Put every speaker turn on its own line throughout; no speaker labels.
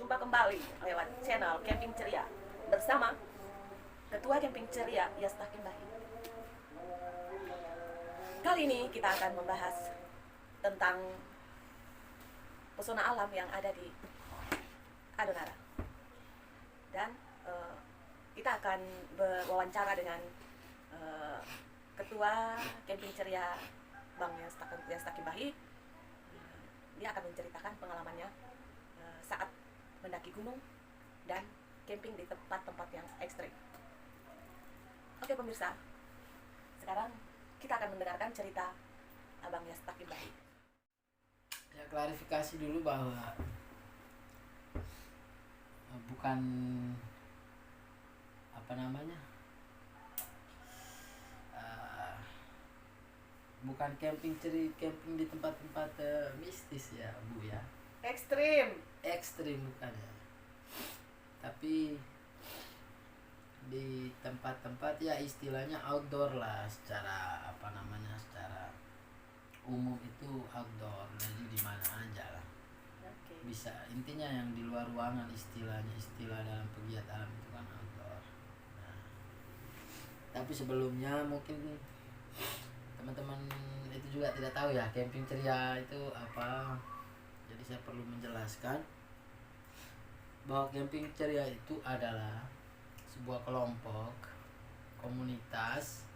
Berjumpa kembali lewat channel Camping Ceria bersama Ketua Camping Ceria Yasta Kimbahi. Kali ini kita akan membahas tentang pesona alam yang ada di Adonara. Dan kita akan berwawancara dengan Ketua Camping Ceria Bang Yasta Kimbahi. Dia akan menceritakan pengalamannya saat mendaki gunung dan camping di tempat-tempat yang ekstrim. Oke pemirsa, sekarang kita akan mendengarkan cerita Abang Yasta Kimbahi.
Ya, klarifikasi dulu bahwa bukan bukan camping di tempat-tempat mistis ya Bu ya. Ekstrim bukan ya, tapi di tempat-tempat ya istilahnya outdoor lah, secara secara umum itu outdoor, jadi di mana aja lah. Bisa, intinya yang di luar ruangan, istilah dalam pegiat alam itu kan outdoor. Nah, tapi sebelumnya mungkin teman-teman itu juga tidak tahu ya camping ceria itu apa, jadi saya perlu menjelaskan bahwa camping ceria itu adalah sebuah kelompok komunitas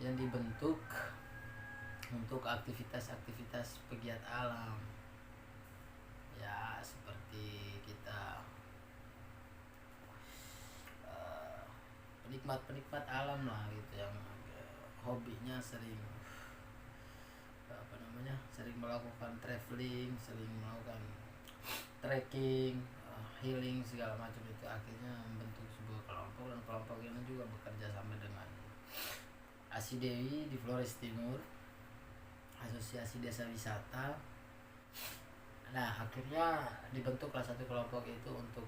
yang dibentuk untuk aktivitas-aktivitas pegiat alam ya, seperti kita penikmat alam lah gitu, yang hobinya sering sering melakukan traveling, sering melakukan trekking, healing segala macam, itu akhirnya membentuk sebuah kelompok, dan kelompok ini juga bekerja sama dengan ASIDEWI di Flores Timur, Asosiasi Desa Wisata. Nah, akhirnya dibentuklah satu kelompok itu untuk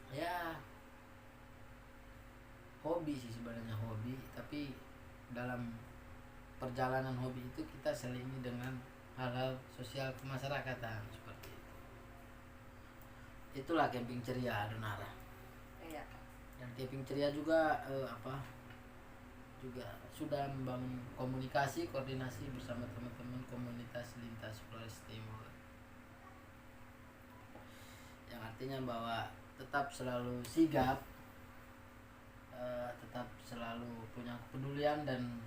ya hobi sih sebenarnya, hobi, tapi dalam perjalanan hobi itu kita selingi dengan hal-hal sosial kemasyarakatan seperti itu. Itulah camping ceria Adonara.
Iya.
Dan camping ceria juga juga sudah membangun komunikasi, koordinasi bersama teman-teman komunitas lintas Flores Timur, yang artinya bahwa tetap selalu sigap, tetap selalu punya kepedulian dan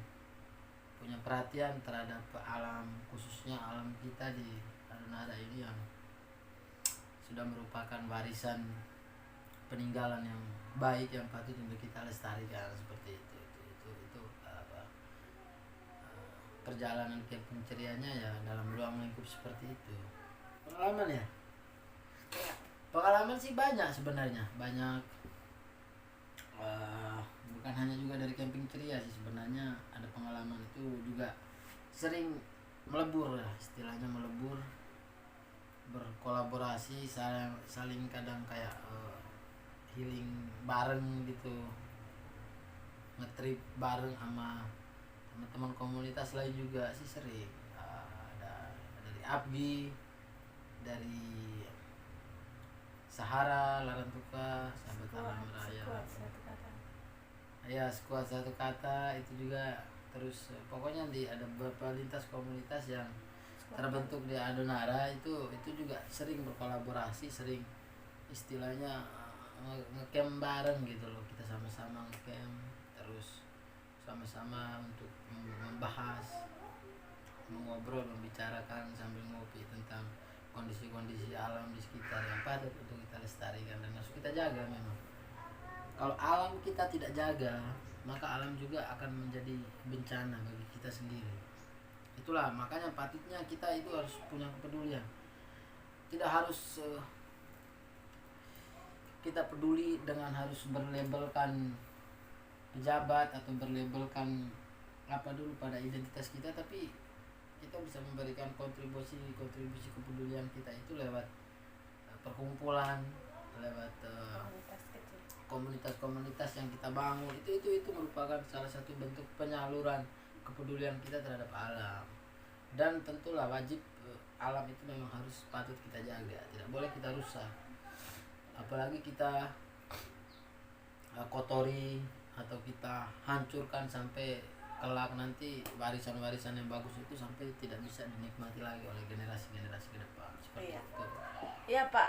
punya perhatian terhadap alam, khususnya alam kita di Adonara ini yang sudah merupakan warisan peninggalan yang baik yang patut untuk kita lestarikan seperti itu. Perjalanan camping cerianya ya dalam ruang lingkup seperti itu. Pengalaman ya? Pengalaman sih banyak sebenarnya, banyak. Bukan hanya juga dari camping ceria sih sebenarnya, ada pengalaman itu juga sering melebur ya, istilahnya melebur, berkolaborasi, saling kadang kayak healing bareng gitu, ngetrip bareng sama teman-teman komunitas lain juga sih sering. Ada dari Abdi, dari Sahara, Larantuka, Sahabat Alam Raya, ya Skuad Satu Kata itu juga. Terus pokoknya ada beberapa lintas komunitas yang terbentuk di Adonara itu juga sering berkolaborasi, sering istilahnya ngecamp bareng gitu loh, kita sama-sama ngecamp, terus sama-sama untuk membahas, mengobrol, membicarakan sambil ngopi tentang kondisi-kondisi alam di sekitar yang patut untuk kita lestarikan dan harus kita jaga. Memang kalau alam kita tidak jaga, maka alam juga akan menjadi bencana bagi kita sendiri. Itulah makanya patutnya kita itu harus punya kepedulian. Tidak harus kita peduli dengan harus berlabelkan pejabat atau berlabelkan apa dulu pada identitas kita, tapi kita bisa memberikan kontribusi kepedulian kita itu lewat perkumpulan, lewat komunitas-komunitas yang kita bangun. Itu merupakan salah satu bentuk penyaluran kepedulian kita terhadap alam. Dan tentulah wajib alam itu memang harus patut kita jaga, tidak boleh kita rusak, apalagi kita kotori atau kita hancurkan sampai kelak nanti warisan-warisan yang bagus itu sampai tidak bisa dinikmati lagi oleh generasi-generasi ke depan seperti
Iya.
itu.
Iya Pak,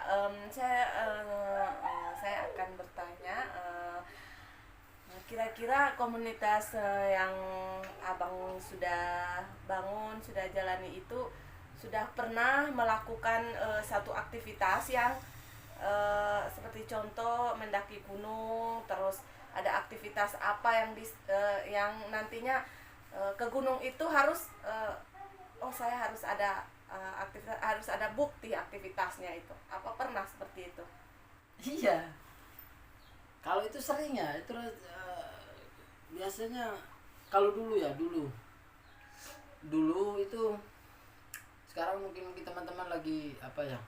saya akan bertanya, kira-kira komunitas yang Abang sudah bangun, sudah jalani itu sudah pernah melakukan satu aktivitas yang seperti contoh mendaki gunung, terus ada aktivitas apa yang nantinya ke gunung itu harus oh saya harus ada aktivitas, harus ada bukti aktivitasnya itu. Apa pernah seperti itu?
Iya, kalau itu sering ya itu biasanya kalau dulu ya dulu itu, sekarang mungkin teman-teman lagi apa ya,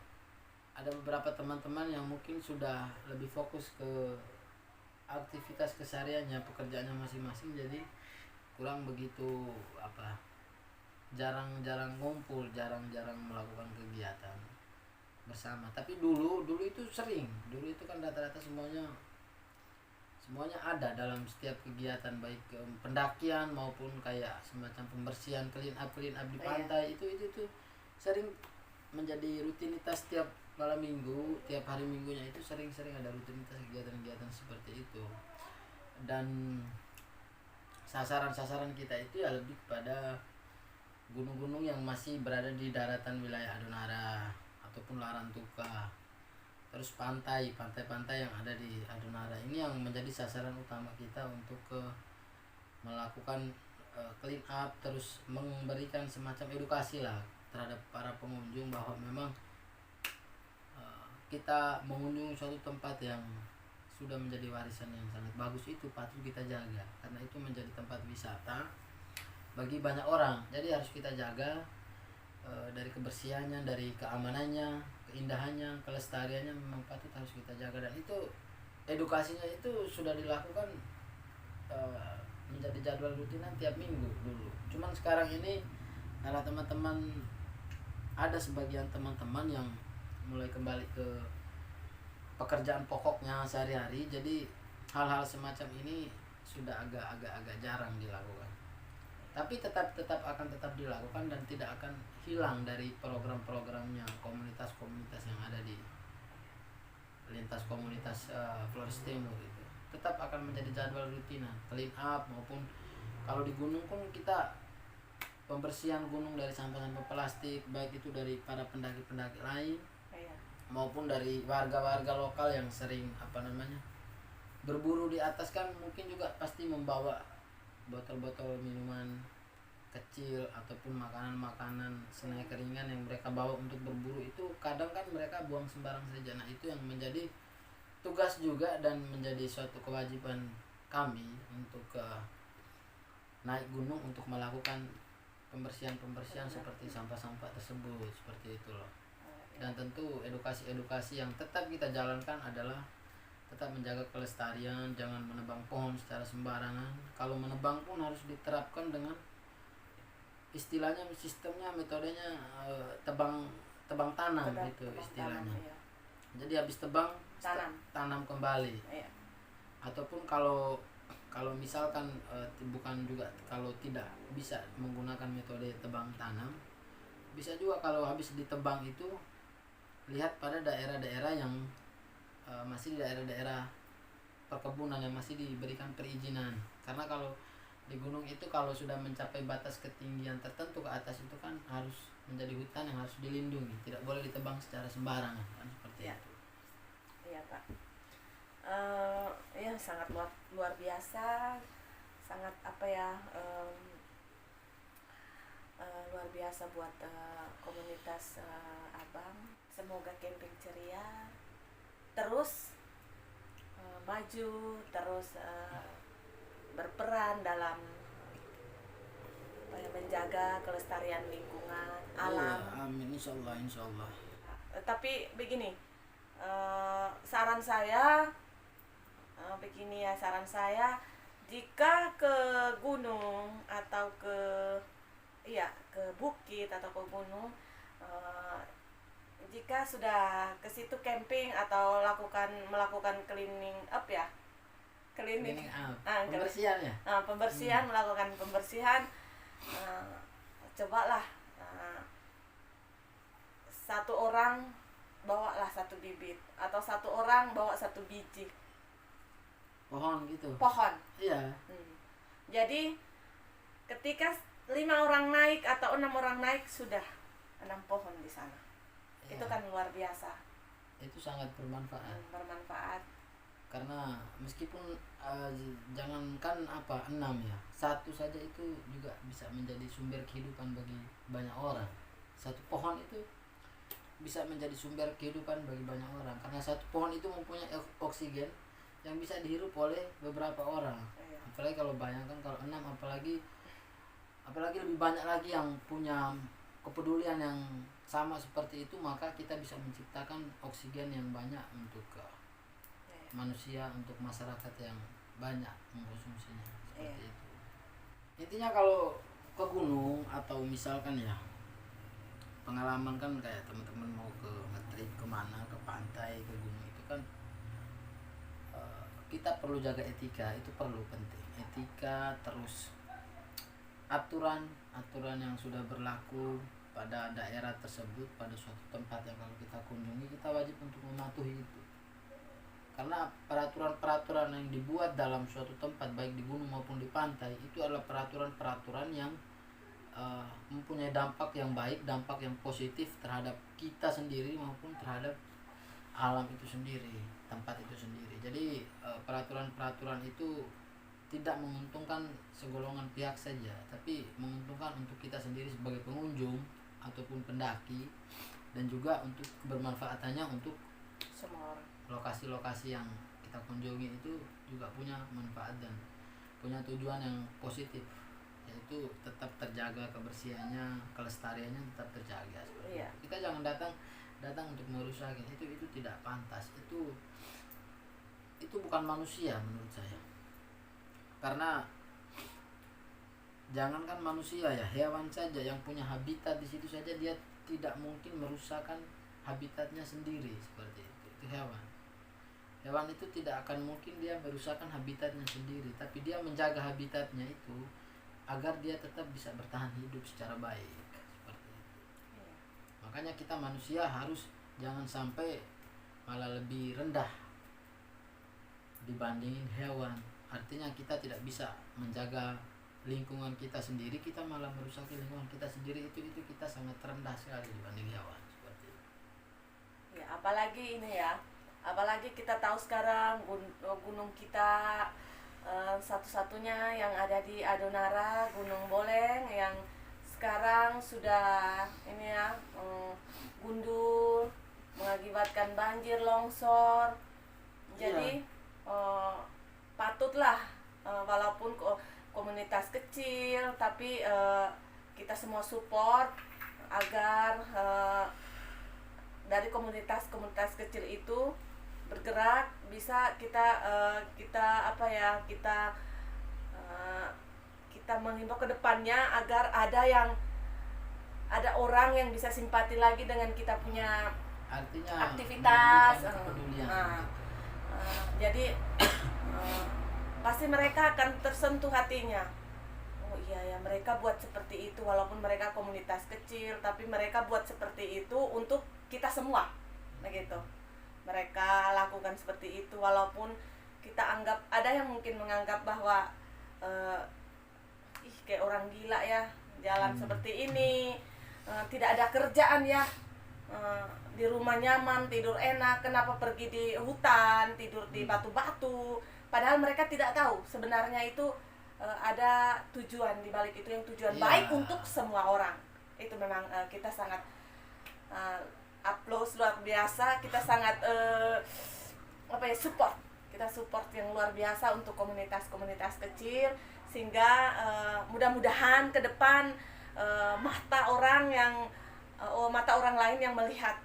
ada beberapa teman-teman yang mungkin sudah lebih fokus ke aktivitas kesehariannya, pekerjaannya masing-masing, jadi kurang begitu apa, jarang-jarang ngumpul, jarang-jarang melakukan kegiatan bersama. Tapi dulu itu sering, dulu itu kan rata-rata semuanya ada dalam setiap kegiatan, baik pendakian maupun kayak semacam pembersihan, clean up di pantai. Itu sering menjadi rutinitas tiap malam minggu, tiap hari minggunya itu sering ada rutinitas kegiatan-kegiatan seperti itu. Dan sasaran kita itu ya lebih kepada gunung-gunung yang masih berada di daratan wilayah Adonara ataupun Larantuka, terus pantai-pantai yang ada di Adonara ini yang menjadi sasaran utama kita untuk melakukan clean up, terus memberikan semacam edukasi lah terhadap para pengunjung bahwa memang kita mengunjungi suatu tempat yang sudah menjadi warisan yang sangat bagus itu patut kita jaga, karena itu menjadi tempat wisata bagi banyak orang. Jadi harus kita jaga dari kebersihannya, dari keamanannya, keindahannya, kelestariannya memang patut harus kita jaga. Dan itu edukasinya itu sudah dilakukan menjadi jadwal rutinan tiap minggu dulu. Cuman sekarang ini adalah teman-teman, ada sebagian teman-teman yang mulai kembali ke pekerjaan pokoknya sehari-hari, jadi hal-hal semacam ini sudah agak jarang dilakukan. Tapi tetap akan tetap dilakukan dan tidak akan hilang dari program-programnya komunitas-komunitas yang ada di lintas komunitas Flores Timur itu. Tetap akan menjadi jadwal rutinan, clean up, maupun kalau di gunung pun kita pembersihan gunung dari sampah-sampah plastik, baik itu dari para pendaki-pendaki lain maupun dari warga-warga lokal yang sering berburu di atas, kan mungkin juga pasti membawa botol-botol minuman kecil ataupun makanan-makanan snack ringan yang mereka bawa untuk berburu. Itu kadang kan mereka buang sembarang saja. Nah itu yang menjadi tugas juga dan menjadi suatu kewajiban kami untuk naik gunung untuk melakukan pembersihan seperti sampah-sampah tersebut, seperti itu loh. Dan tentu edukasi yang tetap kita jalankan adalah tetap menjaga kelestarian, jangan menebang pohon secara sembarangan. Kalau menebang pun harus diterapkan dengan istilahnya, sistemnya, metodenya tebang tanam gitu istilahnya. Jadi habis tebang tanam kembali. Ataupun kalau misalkan bukan juga, kalau tidak bisa menggunakan metode tebang tanam, bisa juga kalau habis ditebang itu lihat pada daerah-daerah yang masih di daerah-daerah perkebunan yang masih diberikan perizinan. Karena kalau di gunung itu kalau sudah mencapai batas ketinggian tertentu ke atas itu kan harus menjadi hutan yang harus dilindungi, tidak boleh ditebang secara sembarangan kan, seperti itu.
Iya Pak. Ya sangat luar biasa, sangat luar biasa buat komunitas Abang. Semoga camping ceria terus maju, terus berperan dalam menjaga kelestarian lingkungan alam.
Ya, amin, insyaallah.
Tapi begini, saran saya jika ke gunung atau ke bukit atau ke gunung, Eh, jika sudah ke situ camping atau melakukan cleaning up ya, cleaning,
Cleaning up.
ah,
Pembersihan ya.
pembersihan, melakukan pembersihan, eh, cobalah, satu orang bawalah satu bibit atau satu orang bawa satu biji
Pohon gitu.
pohon.
Iya.
Jadi ketika 5 orang naik atau 6 orang naik, sudah 6 pohon di sana.
Iya.
Itu kan luar biasa,
Itu sangat bermanfaat.
bermanfaat.
Karena meskipun jangankan 6 ya, satu saja itu juga bisa menjadi sumber kehidupan bagi banyak orang. Satu pohon itu bisa menjadi sumber kehidupan bagi banyak orang, karena satu pohon itu mempunyai oksigen yang bisa dihirup oleh beberapa orang.
Iya.
Apalagi kalau bayangkan kalau 6, apalagi lebih banyak lagi yang punya kepedulian yang sama seperti itu, maka kita bisa menciptakan oksigen yang banyak untuk manusia, untuk masyarakat yang banyak mengkonsumsinya seperti itu. Intinya kalau ke gunung atau misalkan ya pengalaman kan kayak teman-teman mau ke nge-trip kemana, ke pantai, ke gunung, itu kan kita perlu jaga etika, itu perlu penting. Etika, terus aturan yang sudah berlaku pada daerah tersebut, pada suatu tempat yang kalau kita kunjungi, kita wajib untuk mematuhi itu. Karena peraturan-peraturan yang dibuat dalam suatu tempat, baik di gunung maupun di pantai, itu adalah peraturan-peraturan yang mempunyai dampak yang baik, dampak yang positif terhadap kita sendiri maupun terhadap alam itu sendiri, tempat itu sendiri. Jadi peraturan-peraturan itu tidak menguntungkan segolongan pihak saja, tapi menguntungkan untuk kita sendiri sebagai pengunjung ataupun pendaki, dan juga untuk bermanfaatannya untuk
Semua orang.
lokasi-lokasi yang kita kunjungi itu juga punya manfaat dan punya tujuan yang positif, yaitu tetap terjaga kebersihannya, kelestariannya tetap terjaga.
Iya.
Kita jangan datang untuk merusak, itu tidak pantas. Itu bukan manusia menurut saya. Karena jangankan manusia ya, hewan saja yang punya habitat di situ saja dia tidak mungkin merusakkan habitatnya sendiri seperti itu. Itu hewan itu tidak akan mungkin dia merusakkan habitatnya sendiri, tapi dia menjaga habitatnya itu agar dia tetap bisa bertahan hidup secara baik seperti itu.
Iya.
Makanya kita manusia harus jangan sampai malah lebih rendah dibandingin hewan. Artinya kita tidak bisa menjaga lingkungan kita sendiri, kita malah merusak lingkungan kita sendiri, itu kita sangat rendah sekali dibanding hewan seperti itu.
Ya, apalagi ini ya, apalagi kita tahu sekarang gunung kita satu-satunya yang ada di Adonara, Gunung Boleng, yang sekarang sudah ini ya, gundul, mengakibatkan banjir, longsor. Jadi patutlah, walaupun komunitas kecil, tapi kita semua support agar dari komunitas kecil itu bergerak, bisa kita menghimbau ke depannya agar ada orang yang bisa simpati lagi dengan kita punya
artinya
aktivitas.
kepedulian.
Jadi pasti mereka akan tersentuh hatinya. Oh iya ya, mereka buat seperti itu, walaupun mereka komunitas kecil, tapi mereka buat seperti itu untuk kita semua, begitu. Mereka lakukan seperti itu, walaupun kita anggap, ada yang mungkin menganggap bahwa kayak orang gila ya, jalan seperti ini, tidak ada kerjaan ya, di rumah nyaman, tidur enak, kenapa pergi di hutan, tidur di batu-batu. Padahal mereka tidak tahu sebenarnya itu ada tujuan di balik itu, yang tujuan baik untuk semua orang. Itu memang kita sangat applause luar biasa, kita sangat support. Kita support yang luar biasa untuk komunitas-komunitas kecil, sehingga mudah-mudahan ke depan mata orang lain yang melihat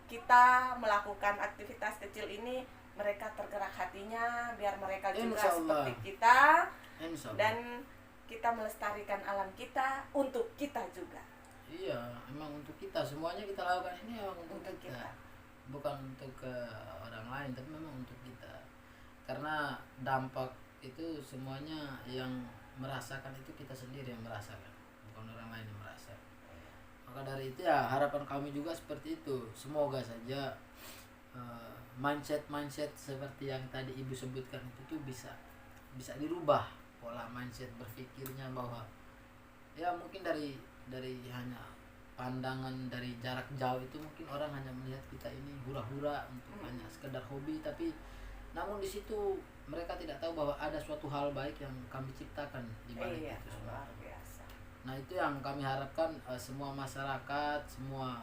kita melakukan aktivitas kecil ini, mereka tergerak hatinya, biar mereka juga seperti kita, dan kita melestarikan alam kita untuk kita juga.
Iya, emang untuk kita kita lakukan ini memang untuk
Untuk
kita,
kita.
bukan untuk ke orang lain, tapi memang untuk kita. Karena dampak itu semuanya yang merasakan itu kita sendiri yang merasakan, bukan orang lain yang merasakan. Maka dari itu ya harapan kami juga seperti itu. Semoga saja mindset seperti yang tadi ibu sebutkan itu tuh bisa dirubah pola mindset berpikirnya, bahwa ya mungkin dari hanya pandangan dari jarak jauh itu mungkin orang hanya melihat kita ini hura-hura untuk hanya sekedar hobi, tapi namun di situ mereka tidak tahu bahwa ada suatu hal baik yang kami ciptakan di balik
Iya,
itu semua.
luar biasa.
Nah itu yang kami harapkan, semua masyarakat, semua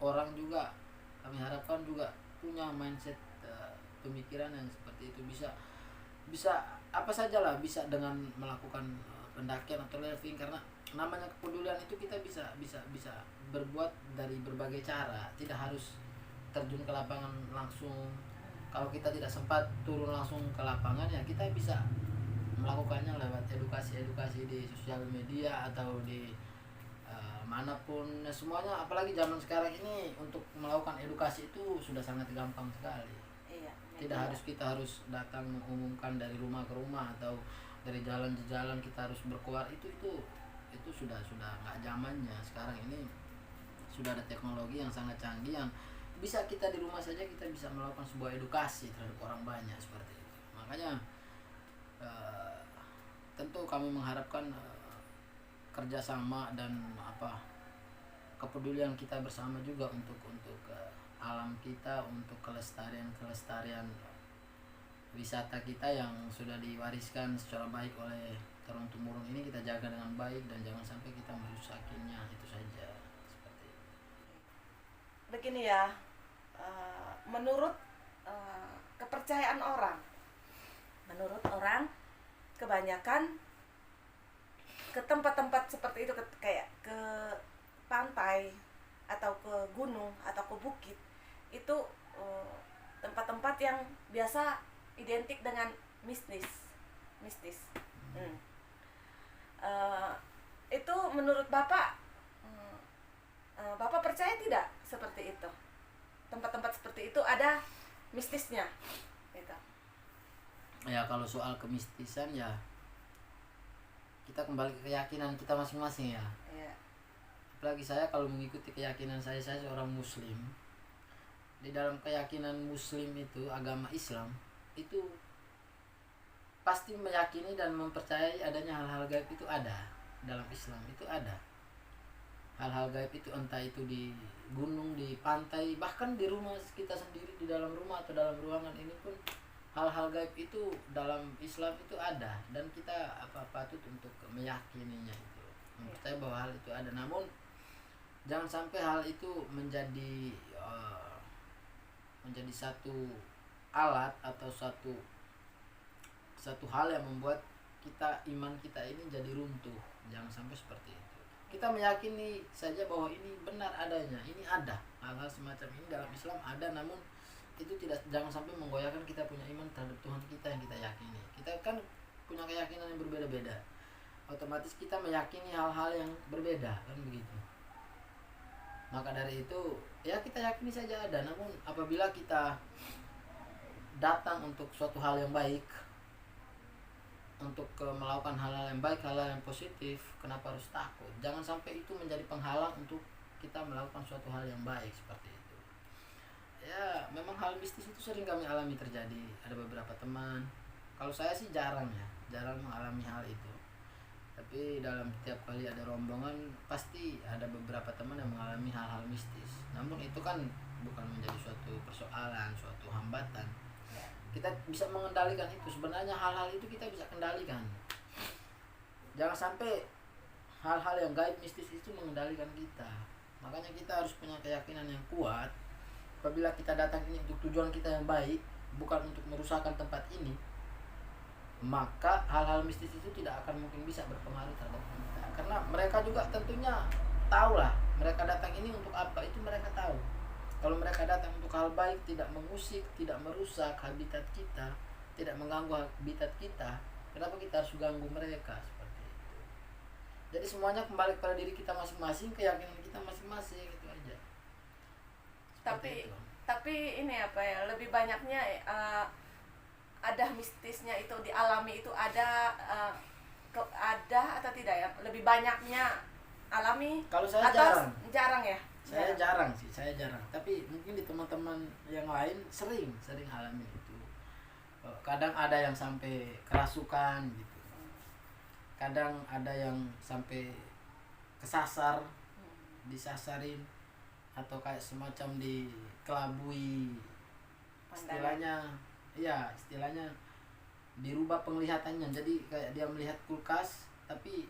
orang juga kami harapkan juga punya mindset, pemikiran yang seperti itu, bisa apa saja lah, bisa dengan melakukan pendakian atau living, karena namanya kepedulian itu kita bisa berbuat dari berbagai cara, tidak harus terjun ke lapangan langsung. Kalau kita tidak sempat turun langsung ke lapangan, ya kita bisa melakukannya lewat edukasi di sosial media atau di manapun. Semuanya apalagi zaman sekarang ini untuk melakukan edukasi itu sudah sangat gampang sekali.
Iya,
Tidak harus kita harus datang mengumumkan dari rumah ke rumah atau dari jalan ke jalan kita harus berkeluar, itu sudah nggak zamannya. Sekarang ini sudah ada teknologi yang sangat canggih yang bisa kita di rumah saja kita bisa melakukan sebuah edukasi terhadap orang banyak seperti itu. Makanya tentu kami mengharapkan kerjasama dan kepedulian kita bersama juga untuk alam kita, untuk kelestarian wisata kita yang sudah diwariskan secara baik oleh turun temurun ini, kita jaga dengan baik dan jangan sampai kita merusakinya, itu saja seperti itu.
Begini ya, menurut kepercayaan orang, kebanyakan ke tempat-tempat seperti itu, kayak ke pantai atau ke gunung atau ke bukit, itu tempat-tempat yang biasa identik dengan mistis. Itu menurut Bapak, Bapak percaya tidak seperti itu? Tempat-tempat seperti itu ada mistisnya gitu.
Ya kalau soal kemistisan ya kita kembali ke keyakinan kita masing-masing ya.
Iya.
Apalagi saya kalau mengikuti keyakinan saya seorang muslim. Di dalam keyakinan muslim itu, agama Islam itu pasti meyakini dan mempercayai adanya hal-hal gaib. Itu ada dalam Islam, itu ada hal-hal gaib itu, entah itu di gunung, di pantai, bahkan di rumah kita sendiri, di dalam rumah atau dalam ruangan ini pun hal-hal gaib itu dalam Islam itu ada, dan kita patut untuk meyakininya, itu mempercayai bahwa hal itu ada. Namun jangan sampai hal itu menjadi satu alat atau satu hal yang membuat iman kita ini jadi runtuh. Jangan sampai seperti itu. Kita meyakini saja bahwa ini benar adanya, ini ada hal-hal semacam ini dalam Islam ada, namun itu jangan sampai menggoyahkan kita punya iman terhadap Tuhan kita yang kita yakini. Kita kan punya keyakinan yang berbeda-beda, otomatis kita meyakini hal-hal yang berbeda, kan begitu. Maka dari itu ya kita yakini saja ada, namun apabila kita datang untuk suatu hal yang baik, untuk melakukan hal-hal yang baik, hal-hal yang positif, kenapa harus takut? Jangan sampai itu menjadi penghalang untuk kita melakukan suatu hal yang baik seperti itu. Ya memang hal mistis itu sering kami alami terjadi. Ada beberapa teman, kalau saya sih jarang mengalami hal itu, tapi dalam setiap kali ada rombongan pasti ada beberapa teman yang mengalami hal-hal mistis. Namun itu kan bukan menjadi suatu persoalan, suatu hambatan. Kita bisa mengendalikan itu. Sebenarnya hal-hal itu kita bisa kendalikan. Jangan sampai hal-hal yang gaib mistis itu mengendalikan kita. Makanya kita harus punya keyakinan yang kuat. Apabila kita datang ini untuk tujuan kita yang baik, bukan untuk merusakkan tempat ini, maka hal-hal mistis itu tidak akan mungkin bisa berpengaruh terhadap kita. Karena mereka juga tentunya tahulah mereka datang ini untuk apa, itu mereka tahu. Kalau mereka datang untuk hal baik, tidak mengusik, tidak merusak habitat kita, tidak mengganggu habitat kita, kenapa kita harus ganggu mereka seperti itu? Jadi semuanya kembali pada diri kita masing-masing, keyakinan kita masing-masing, itu aja.
Tapi
itu.
tapi ini apa ya, lebih banyaknya ada mistisnya itu dialami itu ada atau tidak ya, lebih banyaknya alami
Kalau saya
atau
jarang.
jarang ya?
Saya jarang sih, saya jarang. Tapi mungkin di teman-teman yang lain sering alami itu. Kadang ada yang sampai kerasukan gitu. Kadang ada yang sampai kesasar, disasarin, atau kayak semacam dikelabui. Istilahnya, iya istilahnya dirubah penglihatannya. Jadi kayak dia melihat kulkas, tapi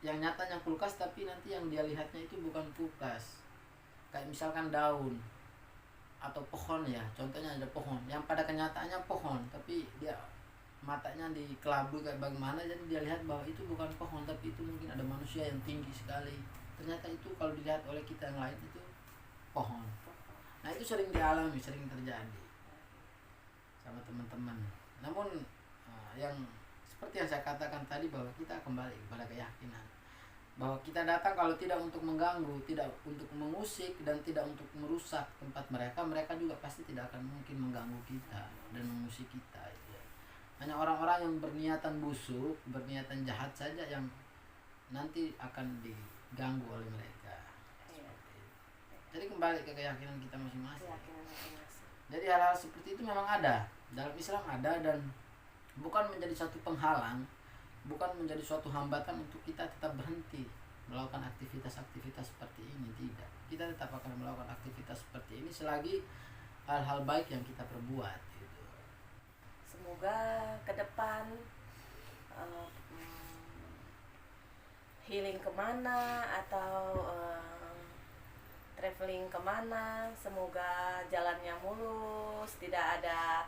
yang nyatanya kulkas, tapi nanti yang dia lihatnya itu bukan kulkas. Kayak misalkan daun atau pohon ya, contohnya ada pohon yang pada kenyataannya pohon, tapi dia matanya dikelabui kayak bagaimana, jadi dia lihat bahwa itu bukan pohon, tapi itu mungkin ada manusia yang tinggi sekali, ternyata itu kalau dilihat oleh kita yang lain itu pohon. Nah itu sering dialami, sering terjadi sama teman-teman. Namun yang seperti yang saya katakan tadi, bahwa kita kembali kepada keyakinan bahwa kita datang kalau tidak untuk mengganggu, tidak untuk mengusik, dan tidak untuk merusak tempat mereka, mereka juga pasti tidak akan mungkin mengganggu kita dan mengusik kita. Ya. Hanya orang-orang yang berniatan busuk, berniatan jahat saja yang nanti akan diganggu oleh mereka.
Iya.
Jadi kembali ke keyakinan kita masing-masing.
Keyakinan masing-masing.
Jadi hal-hal seperti itu memang ada dalam Islam, ada, dan bukan menjadi satu penghalang, bukan menjadi suatu hambatan untuk kita tetap berhenti melakukan aktivitas-aktivitas seperti ini. Tidak, kita tetap akan melakukan aktivitas seperti ini selagi hal-hal baik yang kita perbuat gitu.
Semoga ke depan healing kemana atau traveling kemana, semoga jalannya mulus, tidak ada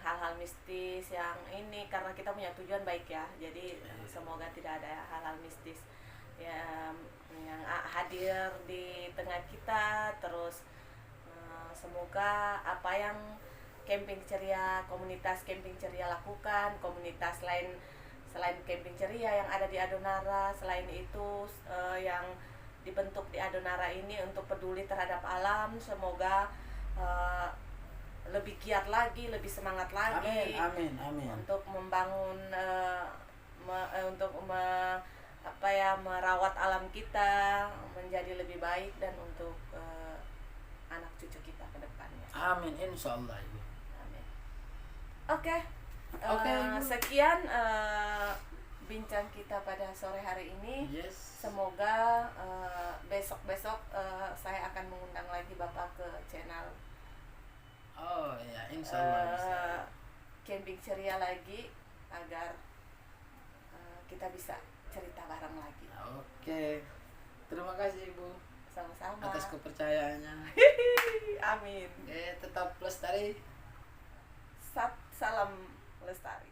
hal-hal mistis yang ini, karena kita punya tujuan baik ya. Jadi semoga tidak ada hal-hal mistis yang hadir di tengah kita. Terus semoga apa yang camping ceria, komunitas camping ceria lakukan, komunitas lain selain camping ceria yang ada di Adonara, selain itu yang dibentuk di Adonara ini untuk peduli terhadap alam, semoga lebih giat lagi, lebih semangat lagi.
Amin, amin, amin.
Untuk membangun merawat alam kita menjadi lebih baik, dan untuk anak cucu kita ke depannya.
Amin, insyaallah Ibu.
Amin. Oke.
Ibu.
Sekian bincang kita pada sore hari ini.
Yes.
Semoga besok-besok saya akan mengundang lagi Bapak ke channel.
Oh ya, insyaallah bisa.
Camping ceria lagi, agar kita bisa cerita bareng lagi.
Oke. Terima kasih Ibu
Sama-sama.
atas kepercayaannya.
Amin.
Tetap lestari.
Salam lestari.